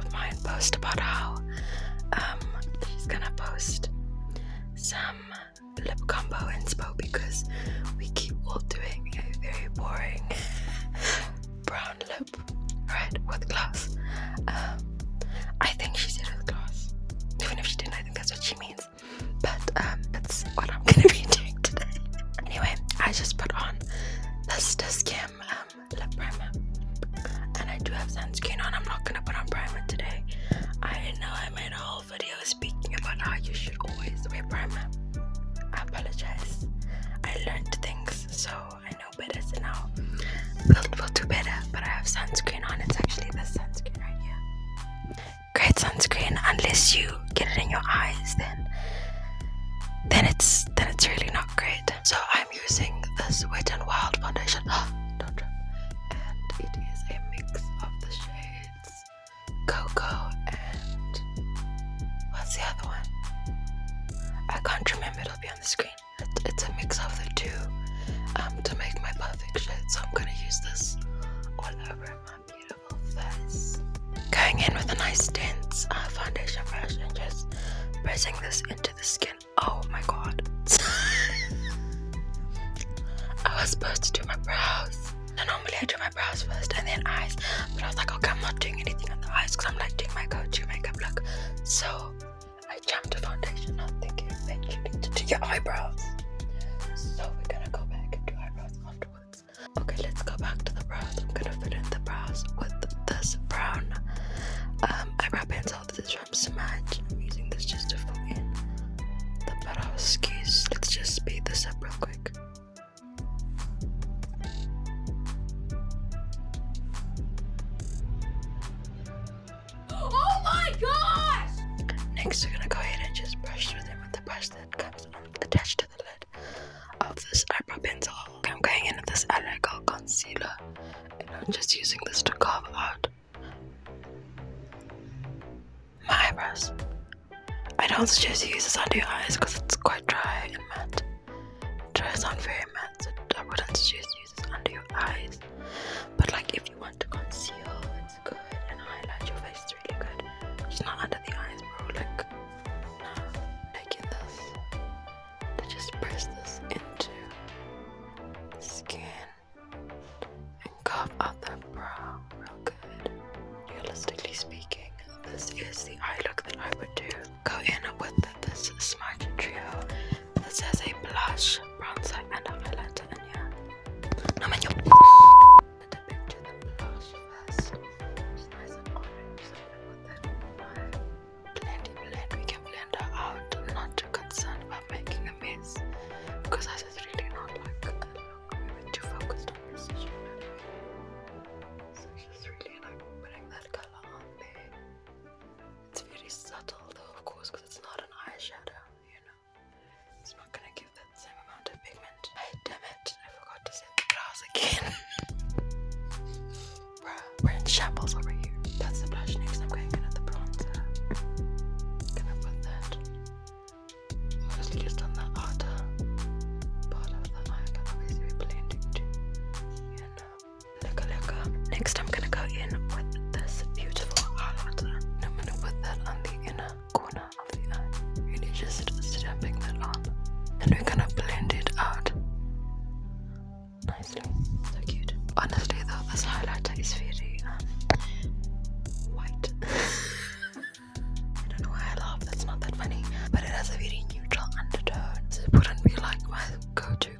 of mine post about how she's gonna post some lip combo inspo because we keep all doing a very boring brown lip, right, with gloss. I think she said with gloss. Even if she didn't, I think that's what she means. But that's what I'm gonna be doing today. Anyway, I just put on this Discam lip primer, and I do have sunscreen on. I'm not gonna put on primer today. I know I made a whole video speaking about how you should always wear primer. I apologize. I learned things, so I know better. So now we'll do better. But I have sunscreen on. It's actually this sunscreen right here. Great sunscreen, unless you get it in your eyes, then it's really not great. So I'm using this Wet n Wild foundation. Don't drop. And it is a mix of the shades Cocoa and what's the other one? I can't remember. It'll be on the screen. It's a mix of the two to make my perfect shade. So I'm gonna use this all over my beautiful face. Going in with a nice dense foundation brush and just pressing this into the skin. Oh my god. I was supposed to do my brows. And normally I do my brows first and then eyes. But I was like, okay, I'm not doing anything on the eyes because I'm like doing my go-to makeup look. So I jumped to foundation, not thinking that you need to do your eyebrows. So we're gonna go back and do eyebrows afterwards. Okay, let's go back to the brows. I'm gonna fill in the brows with this brown eyebrow pencil. This is from Smudge. I'm using this just to fill in the brows skis. Let's just speed this up real quick. Oh my gosh! Next, we're gonna go ahead and just brush through them with the brush that comes attached to the lid of this eyebrow pencil. I'm going in with this Alago concealer, and I'm just using this to carve out my eyebrows. I don't suggest you use this under your eyes because it's quite dry and matte. It dries on very matte, so I wouldn't suggest use this under your eyes. But like if you want to conceal, it's good, and highlight your face, it's really good. Just not under the eyes, bro. Like, no. Taking this to just press this into the skin and carve out the brow real good. Realistically speaking, this is the eye look that I would do. Go in with this Smudge Trio. This has a blush, bronzer, and a highlighter in here. No, man, you're the picture the blush first. It's nice and orange, so with that blend. We can blend her out. I'm not too concerned about making a mess because this is really not like a look. We were too focused on precision. So just really like putting that color on there. It's very subtle though, of course, because it's not an eyeshadow, you know. It's not gonna give that same amount of pigment. Hey, damn it, I forgot to set the brows again. Bruh, we're in shambles over here. That's the blush. Next, I'm going in at the bronzer. Gonna put that obviously just on the outer part of the eye, but obviously we're blending too, you know. Leka. Next, I'm gonna go in with this beautiful highlighter. I'm gonna put that on the inner corner of the eye. Really just stamping that on. And we're gonna blend it out nicely. So cute. Honestly though, this highlighter is very white. I don't know why I laugh, that's not that funny. But it has a very neutral undertone. So it wouldn't be like my go-to.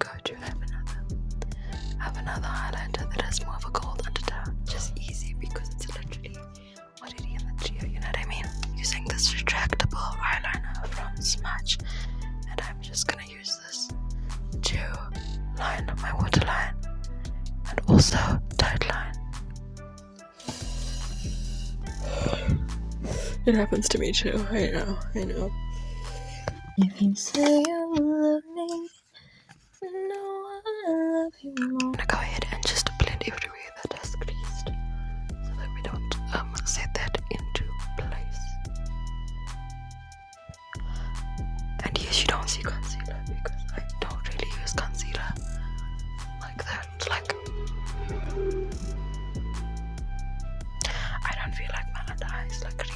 I have another highlighter that has more of a gold undertone. Just easy because it's literally already in the trio, you know what I mean? Using this retractable eyeliner from Smudge, and I'm just gonna use this to line my waterline and also tight line. It happens to me too. I know. If you say you love me, no, I love you more. I'm gonna go ahead and just blend everywhere that has creased so that we don't set that into place. And yes, you don't see concealer because I don't really use concealer like that. Like, I don't feel like my under eyes like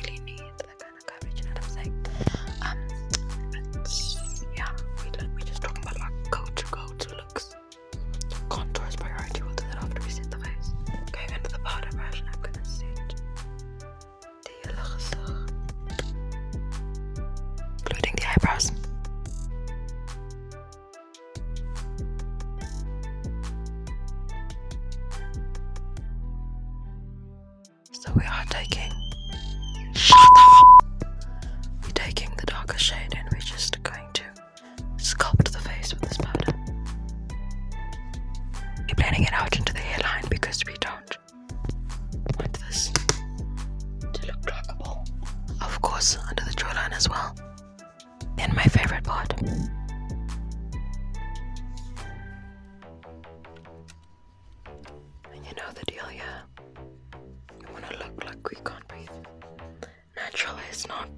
jawline as well. Then my favorite part. And you know the deal, yeah. You wanna look like we can't breathe. Naturally, it's not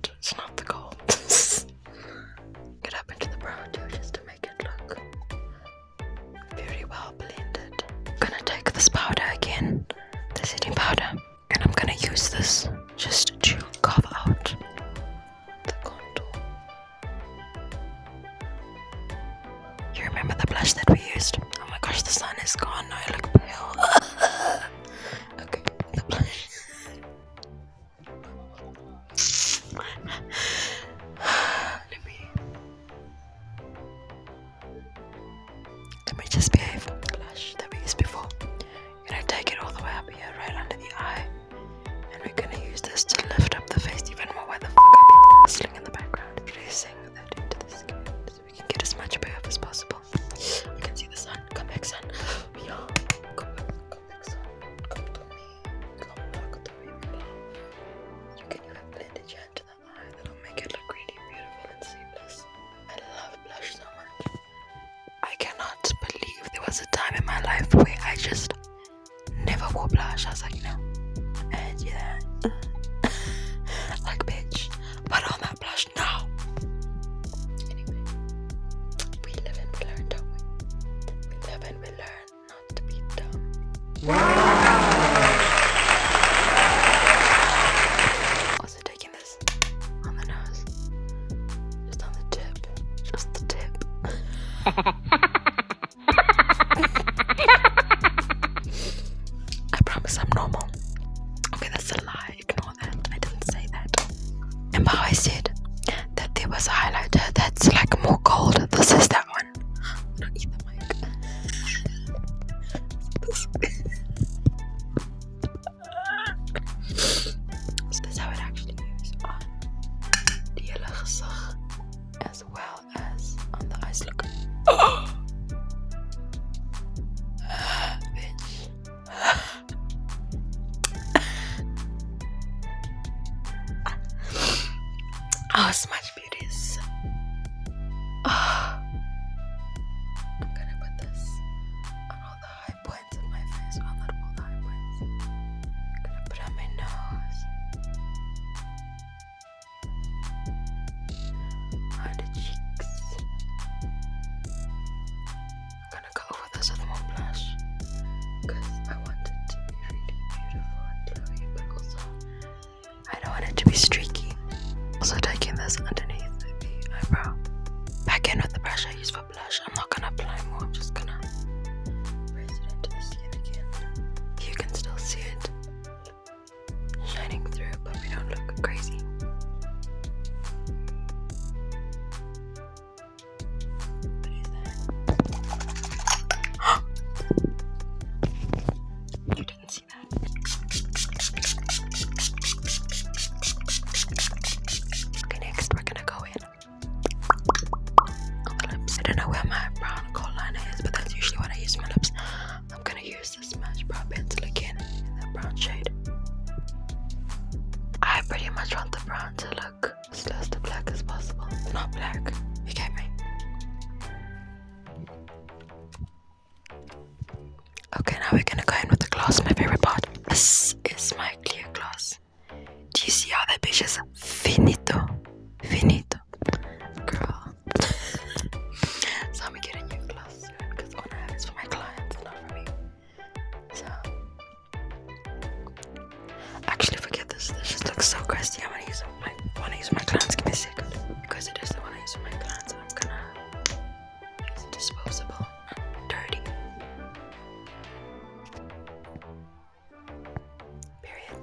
the goal. Get up into the brow too, just to make it look very well blended. I'm gonna take this powder again, the setting powder, and I'm gonna use this just to carve out the contour. You remember the blush that we used? Oh my gosh, the sun is gone now, I look pale. Okay, the blush. Let me just behave. Blush that we used before. You're gonna take it all the way up here, right under the eye. And we're gonna use this to lift up the face even more. Why the fuck are people whistling in the background? Tracing that into the skin so we can get as much payoff as possible. You can see the sun. Come back, sun. Yeah. Come back, sun. Come to me. Come back to me. You can even blend it into the eye. That'll make it look really beautiful and seamless. I love blush so much. I cannot believe there was a time in my life where I just never wore blush. I was like, no. And yeah. Like, bitch, put on that blush now. Anyway, we live and we learn, don't we? We live and we learn not to be dumb. Also taking this on the nose. Just on the tip. Just the tip. I promise I'm normal. Okay, that's a lie. Ignore that. I didn't say that. Remember how I said that there was a highlighter that's like more gold? This is that one. Don't eat the mic. So that's how it actually is on the hele gesig as well as on the eyes. Look. Bitch. Oh, Smudge Beauties. Oh. I'm gonna put this on all the high points of my face. Well, not all the high points. I'm gonna put it on my nose. On the cheeks. I'm gonna go over this with more blush. Because I want it to be really beautiful and glowy, but also I don't want it to be streaky. Also taking this underneath the eyebrow. Back in with the brush I use for blush. I'm not gonna apply more, I'm just gonna press it into the skin again. You can still see it shining through, but we don't look crazy. What is that? You didn't see that. Okay, next we're gonna go in on the lips. I don't know where my brown gold liner is, but that's usually what I use on my lips. I'm gonna use this Smudge Brow Pencil again in that brown shade. I pretty much want the brown to look as close to black as possible. Not black, you get me? Okay, now we're gonna go in with the gloss, my favorite part. This is my clear gloss. Do you see how that bitch is finito? Finito. Girl. So I'm gonna get a new gloss soon because all I have is for my clients, not for me. So actually forget this. This just looks so crusty. I wanna use my clients. Give me a second. Because it is the one I use for my clients, I'm gonna use a disposable, not dirty. Period.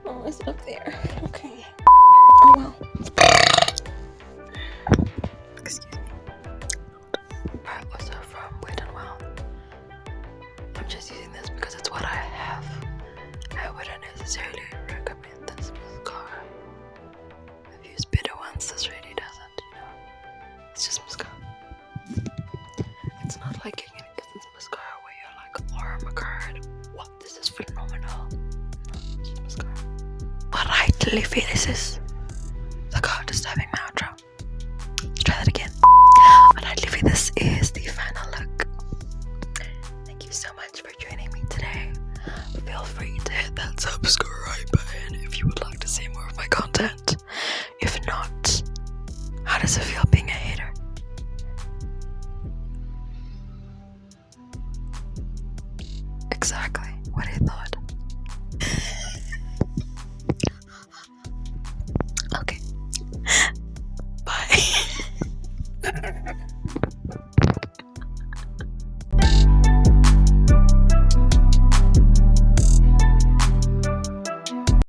Oh, it's up there. Okay. Oh well. Excuse me. Also from Wet n Wild. I'm just using this because it's what I have. I wouldn't necessarily recommend this mascara. I've used better ones. This really doesn't, Leafy, this is the God disturbing my outro. Let's try that again. Alright, Leafy, this is the final look. Thank you so much for joining me today. Feel free to hit that subscribe button if you would like to see more of my content. If not, how does it feel being a hater? Exactly what I thought. Okay. Bye.